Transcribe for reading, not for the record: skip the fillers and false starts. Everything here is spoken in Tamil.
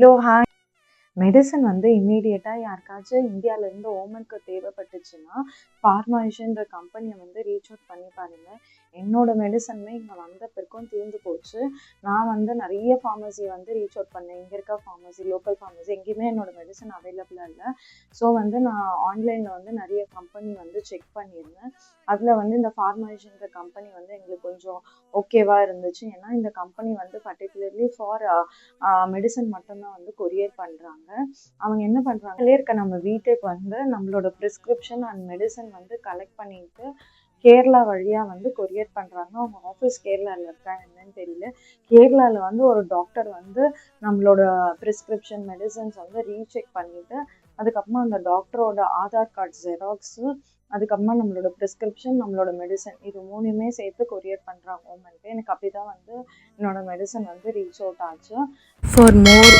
Hello, hi. மெடிசன் வந்து இம்மீடியட்டா யாருக்காச்சும் இந்தியாவிலேருந்து ஓமனுக்கு தேவைப்பட்டுச்சுன்னா, ஃபார்மேஷன்ற கம்பெனியை வந்து ரீச் அவுட் பண்ணி பாருங்க. என்னோட மெடிசனுமே இங்கே வந்த பிறகும் தீர்ந்து போச்சு. நான் வந்து நிறைய ஃபார்மசி வந்து ரீச் அவுட் பண்ணேன். இங்கே இருக்க ஃபார்மசி, லோக்கல் ஃபார்மசி எங்கேயுமே என்னோட மெடிசன் அவைலபிளாக இல்லை. ஸோ வந்து நான் ஆன்லைனில் வந்து நிறைய கம்பெனி வந்து செக் பண்ணியிருந்தேன். அதில் வந்து இந்த ஃபார்மேஷன்ற கம்பெனி வந்து எங்களுக்கு கொஞ்சம் ஓகேவாக இருந்துச்சு. ஏன்னா இந்த கம்பெனி வந்து பர்டிகுலர்லி ஃபார் மெடிசன் மட்டும்தான் வந்து கொரியர் பண்ணுறாங்க. அவங்க என்ன பண்ணுறாங்க, இருக்க நம்ம வீட்டுக்கு வந்து நம்மளோட ப்ரிஸ்கிரிப்ஷன் அண்ட் மெடிசன் வந்து கலெக்ட் பண்ணிட்டு கேரளா வழியாக வந்து கொரியர் பண்ணுறாங்க. அவங்க ஆஃபீஸ் கேரளாவில் இருக்கா என்னன்னு தெரியல. கேரளாவில் வந்து ஒரு டாக்டர் வந்து நம்மளோட ப்ரிஸ்கிரிப்ஷன் மெடிசன்ஸ் வந்து ரீசெக் பண்ணிவிட்டு அதுக்கப்புறமா அந்த டாக்டரோட ஆதார் கார்டு ஜெராக்ஸு, அதுக்கப்புறமா நம்மளோட ப்ரிஸ்கிரிப்ஷன், நம்மளோட மெடிசன் இது 3மே சேர்த்து கொரியர் பண்ணுறாங்க ஓமனுக்கு. எனக்கு அப்படி தான் வந்து என்னோட மெடிசன் வந்து ரீச் அவுட் ஆச்சு. For more